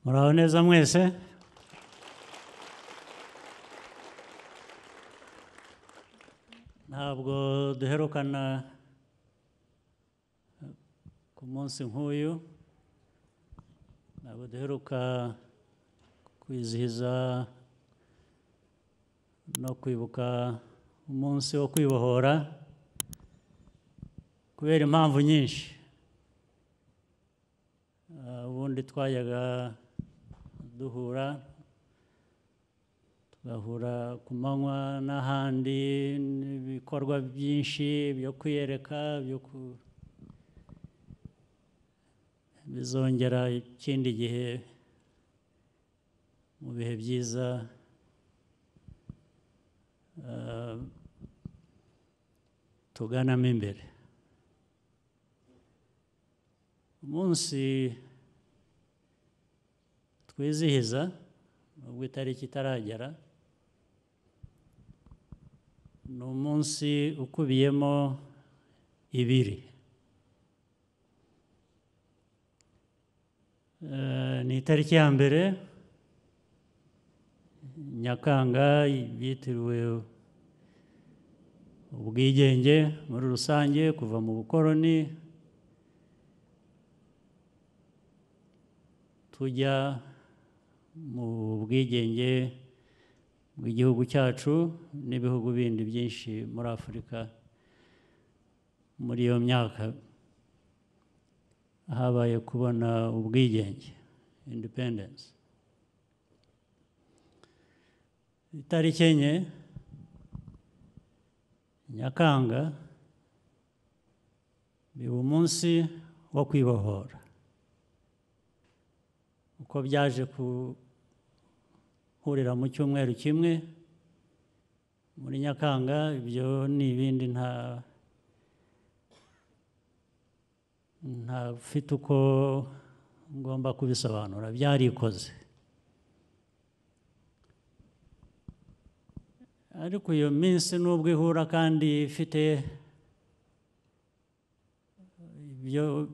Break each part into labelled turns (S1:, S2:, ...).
S1: Muraho neza mwese. Ntabwo duherukana ku munsi nk'uyu, ntabwo duheruka kwizihiza no kwibuka umunsi wo kwibohora kubera impamvu nyinshi. Ubundi twajyaga duhura, tugahura ku manywa n'ahandi n'ibikorwa byinshi byo kwiyereka, bizongera ikindi gihe mu bihe byiza tuganamo imbere. Umunsi twizihiza nubwo itariki itaragera, ni umunsi ukubiyemo ibiri. Ni itariki ya mbere Nyakanga, yitiriwe ubwigenge muri rusange kuva mu bukoloni tujya mu bwigenge bw'igihugu cyacu n'ibihugu bindi byinshi muri Afurika. Muri iyo myaka habaye kubona ubwigenge, independence. Itariki enye Nyakanga biba umunsi wo kwibohora. Uko byaje guhurira mu cyumweru kimwe muri Nyakanga, ibyo ni ibindi ntafite uko ngomba kubisobanura, byarikoze. Ariko iyo minsi nubwo ihura kandi ifite ibyo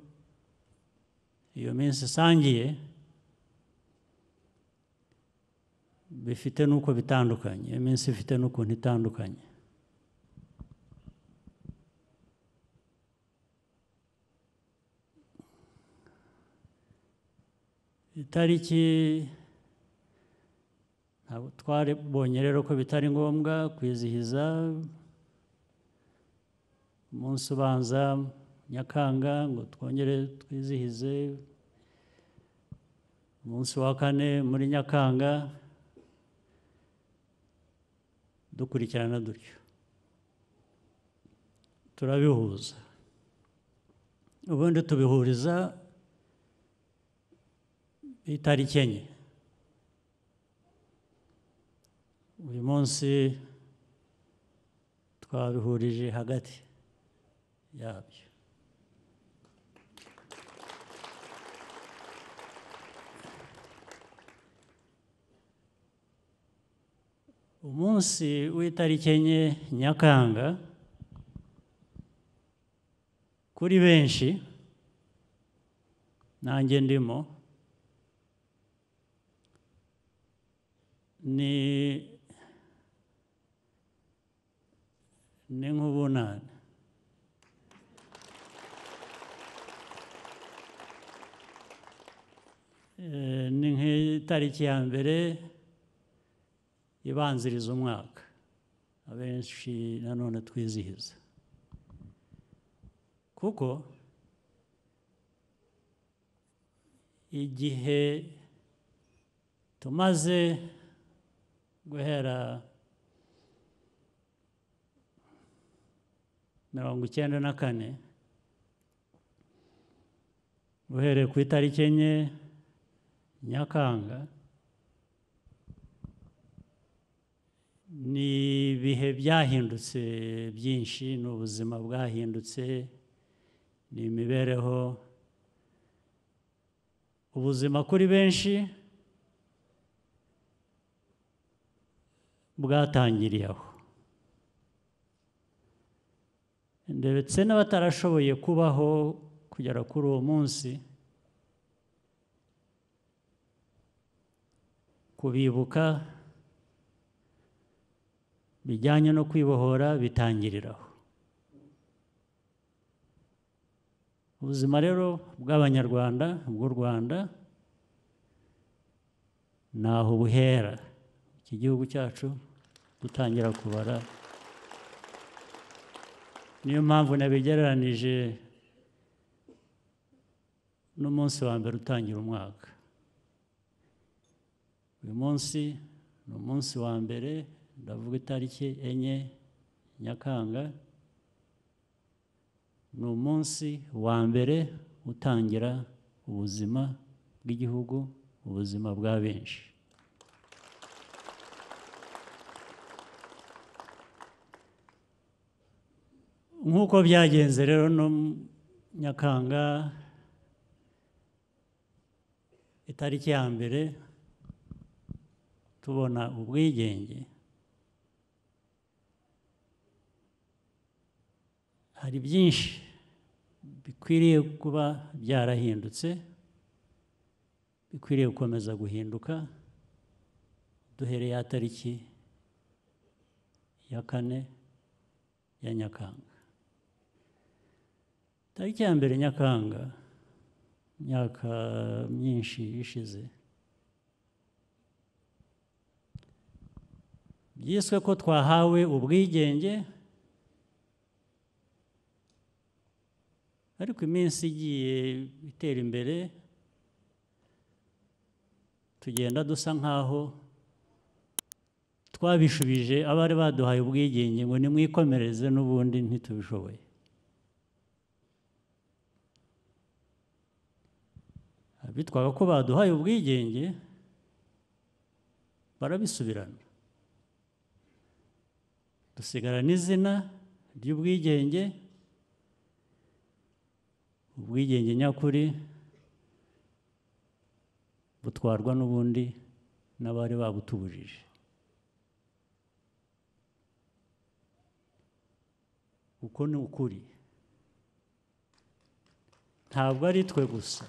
S1: iyo minsi isangiye, bifite n'uko bitandukanye. Iyo minsi ifite n'ukuntu itandukanye. Itariki ntabwo twabonye rero ko bitari ngombwa kwizihiza umunsi ubanza Nyakanga ngo twongere twizihize umunsi wa kane muri Nyakanga dukurikirana dutyo. Turabihuza, ubundi tubihuriza itariki enye. Uyu munsi twabihurije hagati yabyo. Umunsi w'itariki enye Nyakanga kuri benshi, nanjye ndimo, ni nk'ubunani. Ni nk'itariki ya mbere ibanziriza umwaka abenshi nanone twizihiza, kuko igihe tumaze guhera 1994 uhereye ku itariki enye Nyakanga, ni ibihe byahindutse byinshi, ni ubuzima bwahindutse, ni imibereho. Ubuzima kuri benshi bwatangiriye aho, ndetse n'abatarashoboye kubaho kugera kuri uwo munsi kubibuka bijyanye no kwibohora bitangiriraho. Ubuzima rero bw'Abanyarwanda, bw'u Rwanda, naho buhera. Iki gihugu cyacu dutangira kubara. Niyo mpamvu nabigereranije n'umunsi wa mbere utangira umwaka. Uyu munsi ni umunsi wa mbere, ndavuga itariki 4 Nyakanga, ni umunsi wa mbere utangira ubuzima bw'igihugu, ubuzima bwa benshi. Nk'uko byagenze rero no Nyakanga, itariki ya mbere tubona ubwigenge, hari byinshi bikwiriye kuba byarahindutse, bikwiriye gukomeza guhinduka, duhereye ya tariki ya 4 ya Nyakanga. Tariki ya mbere Nyakanga, imyaka myinshi ishize, byiswe ko twahawe ubwigenge, ariko iminsi igiye itera imbere tugenda dusa nkaho twabishubije abari baduhaye ubwigenge ngo nimwikomereze n'ubundi ntitubishoboye. Abitwaga ko baduhaye ubwigenge barabisubirana, dusigarana izina ry'ubwigenge, ubwigenge nyakuri butwarwa n'ubundi n'abari babutubujije. Uko ni ukuri, ntabwo ari twe gusa.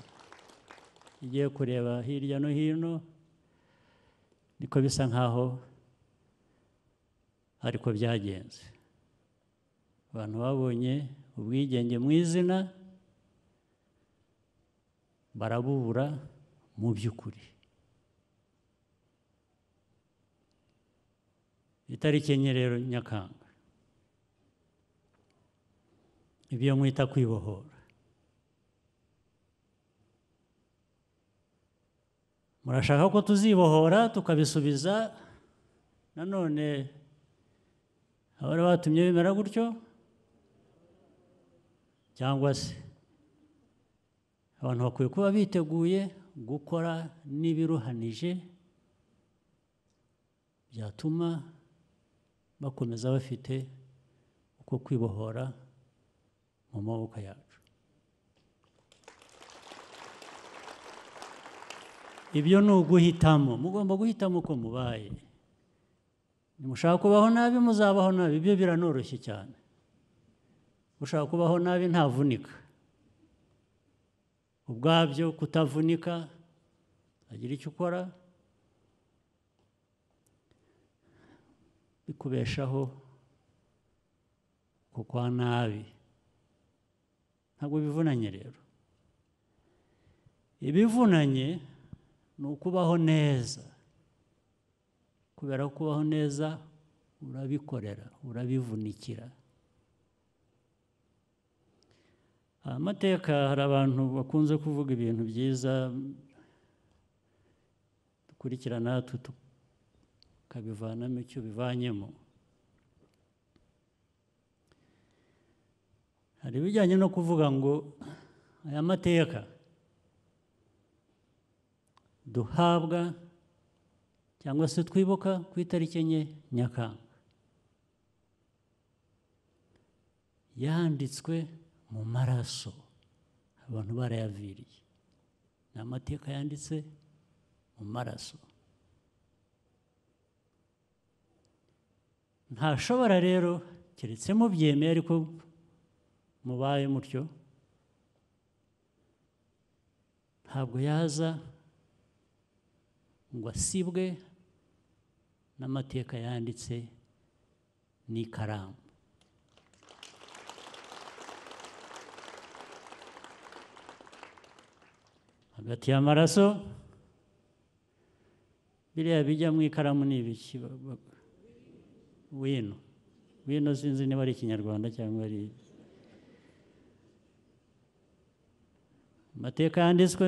S1: Igiye kureba hirya no hino niko bisa nkaho ariko byagenze. Abantu babonye ubwigenge mu izina, barabubura mu by'ukuri. Itariki 4 rero Nyakanga, ibyo mwita kwibohora, murashaka ko tuzibohora tukabisubiza nanone abari batumye bimera gutyo, cyangwa se abantu bakwiye kuba biteguye gukora n'ibiruhanije byatuma bakomeza bafite uko kwibohora mu maboko yacu. Ibyo ni uguhitamo, mugomba guhitamo uko mubaye. Nimushaka kubaho nabi muzabaho nabi, ibyo biranoroshye cyane. Ushaka kubaho nabi ntavunika. Ubwabyo kutavunika, agira icyo ukora, bikubeshaho kuko kwa nabi. Ntabwo bivunanye rero. Ibivunanye ni ukubaho neza. Kubera kubaho neza urabikorera, urabivunikira. Amateka, hari abantu bakunze kuvuga ibintu byiza dukurikirana tukabivanamo icyo bivanyemo. Hari ibijyanye no kuvuga ngo aya mateka duhabwa cyangwa se twibuka ku itariki 4 Nyakanga yanditswe mu maraso, abantu barayaviriye. Ni amateka yanditse mu maraso. Ntashobora rero, keretse mubyemeye ariko mubaye mutyo, ntabwo yaza ngo asibwe n'amateka yanditse n'ikaramu. Hagati y'amaraso biriya bijya mu ikaramu ni ibiki? Wino sinzi niba ari ikinyarwanda cyangwa ari amateka yanditswe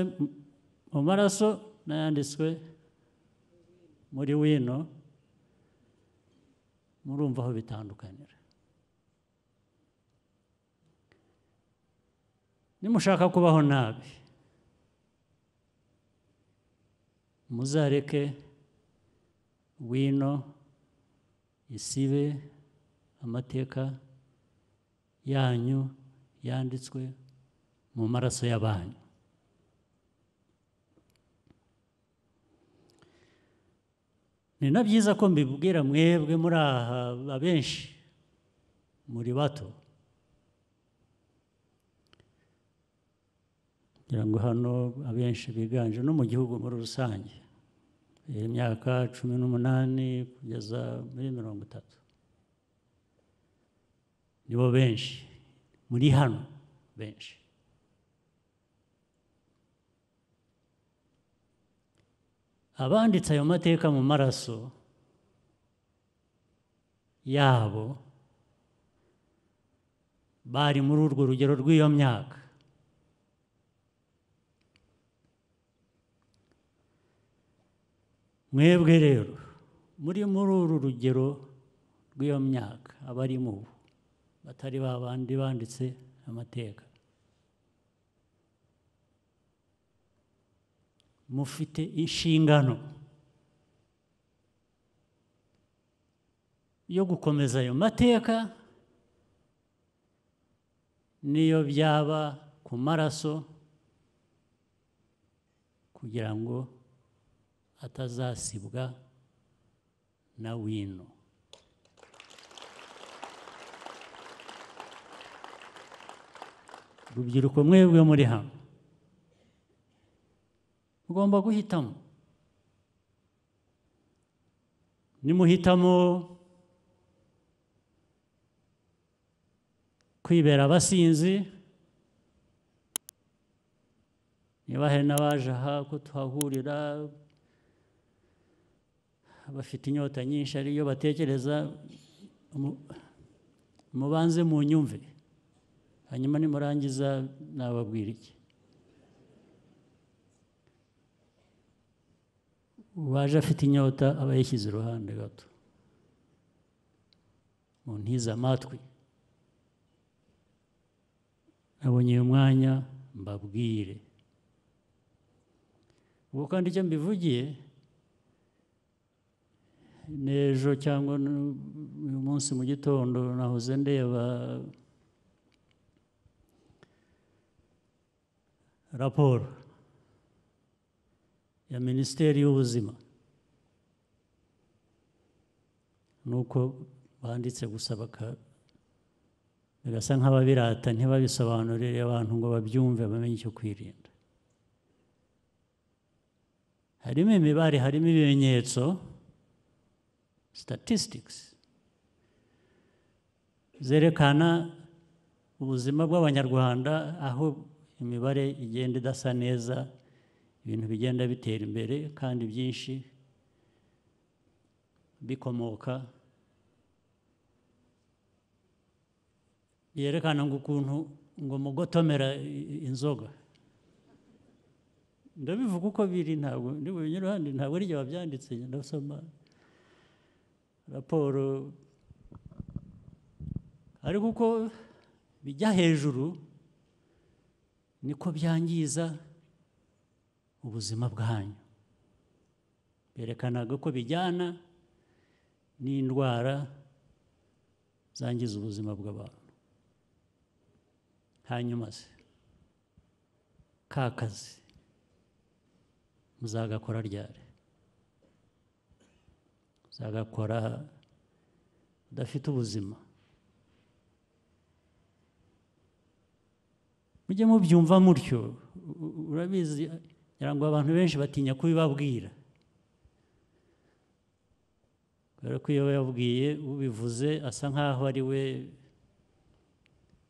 S1: mu maraso n'ayanditswe muri wino, murumva aho bitandukanira. Nimushaka kubaho nabi, muzareke wino isibe amateka yanyu yanditswe mu maraso y'abanyu. Ni na byiza ko mbibwira mwebwe muri aha abenshi muri bato, kugira ngo hano abenshi biganje no mu gihugu muri rusange, imyaka 18 kugeza muri 30 nibo benshi muri hano benshi. Abanditse ayo mateka mu maraso yabo bari muri urwo rugero rw'iyo myaka. Mwebwe rero muri uru rugero rw'iyo myaka, abarimo ubu batari babandi banditse amateka, mufite inshingano yo gukomeza ayo mateka, niyo byaba ku maraso, kugira ngo atazasibwa na wino. Urubyiruko mwebwe muri hano mugomba guhitamo. Nimuhitamo kwibera abasinzi, niba hari n'abaje aha ko tuhahurira bafite inyota nyinshi, ariyo batekereza, mubanze mu nyumve, hanyuma nimurangiza nababwira iki. Uwaje afite inyota aba yishyize iruhande gato, muntize amatwi, nabonye uyu mwanya mbabwire. Ubwo kandi icyo mbivugiye n'ejo cyangwa uyu munsi mu gitondo nahoze ndeba raporo ya Minisiteri y'Ubuzima, nuko banditse gusa bagasa nk'ababirata, ntibabisobanurire abantu ngo babyumve bamenye icyo kwirinda. Harimo imibare, harimo ibimenyetso, statistics zerekana ubuzima bw'Abanyarwanda, aho imibare igenda idasa neza, ibintu bigenda bitera imbere, kandi byinshi bikomoka, yerekana ngo ukuntu ngo mugotomera inzoga. Ndabivuga uko biri, ntabwo ndi bunyuruhande, ntabwo ari jye wabyanditse, ndasoma raporo. Ariko uko bijya hejuru niko byangiza ubuzima bwanyu. Berekanaga ko bijyana n'indwara zangiza ubuzima bw'abantu. Hanyuma se ka kazi muzagakora ryari? Muzagakora udafite ubuzima? Mujye mubyumva mutyo. Urabizi, ngira ngo abantu benshi batinya kubibabwira, kubera ko iyo yabwiye ubivuze asa nkaho ari we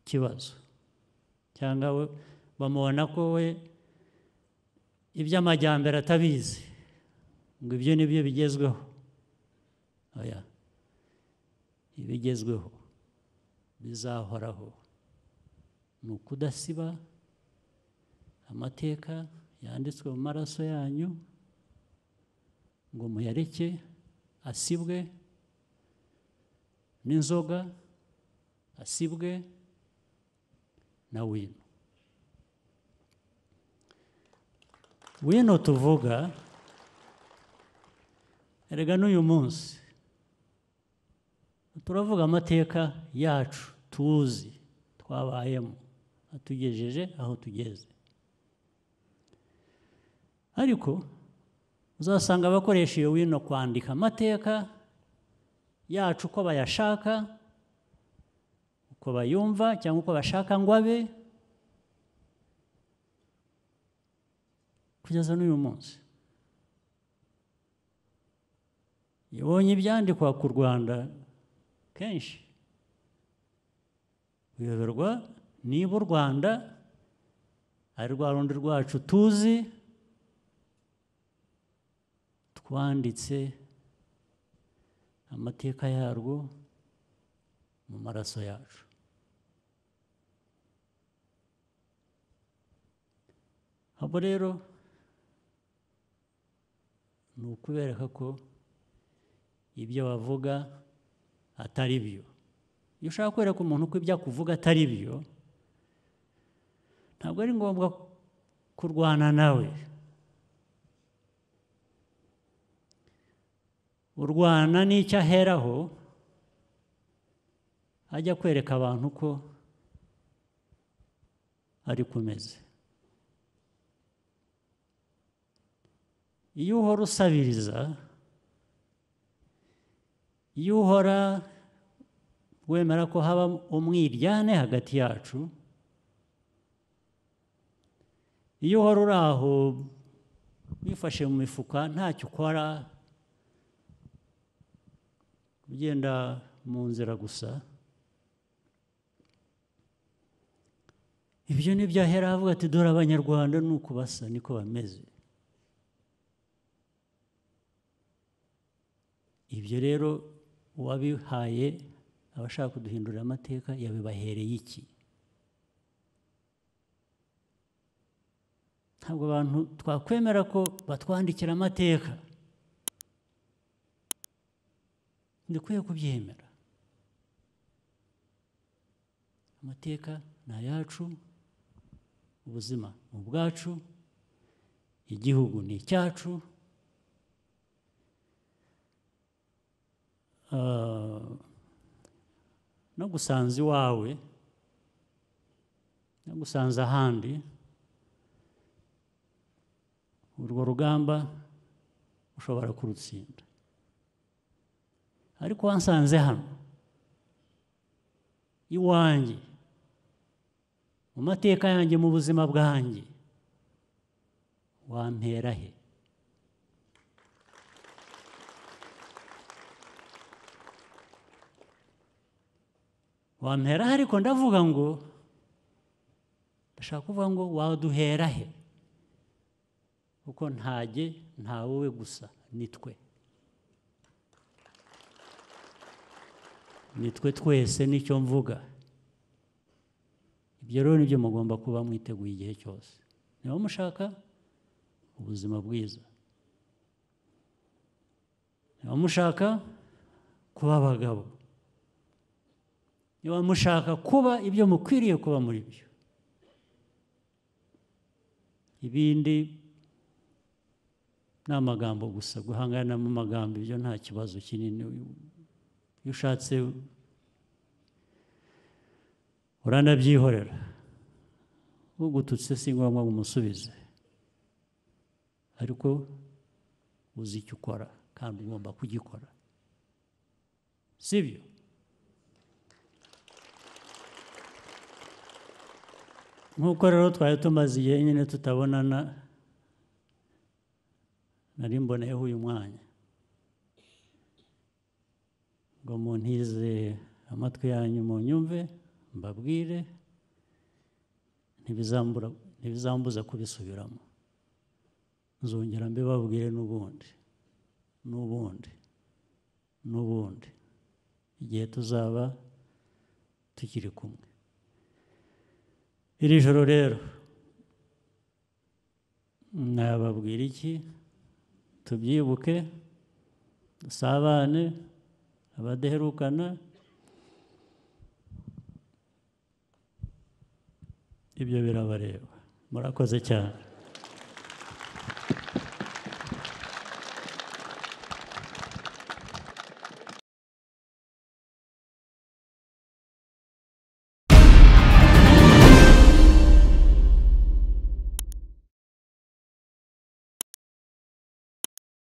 S1: kibazo cyangwa bamubona ko we iby'amajyambere atabizi ngo ibyo ni byo bigezweho. Oya, ibigezweho bizahoraho ni ukudasiba amateka yanditswe mu maraso yanyu ngo muyareke asibwe n'inzoga, asibwe na wino. Wino tuvuga erega n'uyu munsi turavuga amateka yacu tuzi twabayemo atugejeje aho tugeze, ariko uzasanga abakoresha iyo wino kwandika amateka yacu uko bayashaka, uko bayumva cyangwa uko bashaka ngo abe, kugeza n'uyu munsi. Iyo ubonye ibyandikwa ku Rwanda kenshi uyoberwa niba u Rwanda ari rwa rundi rwacu tuzi twanditse amateka yarwo mu maraso yacu. Abo rero ni ukubereka ko ibyo bavuga atari byo. Iyo ushaka kwereka umuntu ko ibyo akuvuga atari byo, ntabwo ari ngombwa kurwana nawe. Urwana n'icyo aheraho ajya kwereka abantu ko ari kumeze. Iyo uhora usabiriza, iyo uhora wemera ko haba umwiryane hagati yacu, iyo uhora uri aho wifashe mu mifuka ntacyo ukora, ugenda mu nzira gusa, ibyo nibyo ahera avuga ati dore abanyarwanda ni uko basa niko bameze. Ibyo rero uwabihaye abashaka kuduhindurira amateka yabibahereye iki? Ntabwo abantu twakwemera ko batwandikira amateka, ndikwiye kubyemera. Amateka ni ayacu, ubuzima ni ubwacu, igihugu ni icyacu. No gusanza iwawe, no gusanza ahandi, urwo rugamba ushobora kurutsinda. Ariko wansanze hano iwanjye, mu mateka yanjye, mu buzima bwanjye, wampera he? Wampera he? Ariko ndavuga ngo, ndashaka kuvuga ngo waduhera he? Kuko ntajye, nta wowe gusa, nitwe. Nitwe twese nicyo mvuga. Ibyo rero nibyo mugomba kuba mwiteguye igihe cyose. Niba mushaka ubuzima bwiza, niba mushaka kuba abagabo, niba mushaka kuba ibyo mukwiriye kuba muri byo, ibindi ni amagambo gusa. Guhangana mu magambo ibyo nta kibazo kinini. Iyo ushatse uranabyihorera, ugututse si ngombwa ngo umusubize, ariko uzi icyo ukora kandi ugomba kugikora, sibyo? Nk'uko rero twari tumaze igihe nyine tutabonana, nari mboneyeho uyu mwanya ngo muntize amatwi yanyu munyumve mbabwire, ntibizambuza kubisubiramo, nzongera mbibabwire n'ubundi n'ubundi n'ubundi igihe tuzaba tukiri kumwe. Iri joro rero nababwira iki? Tubyibuke, dusabane, abadeherukana, ibyo birabareba. Murakoze cyane.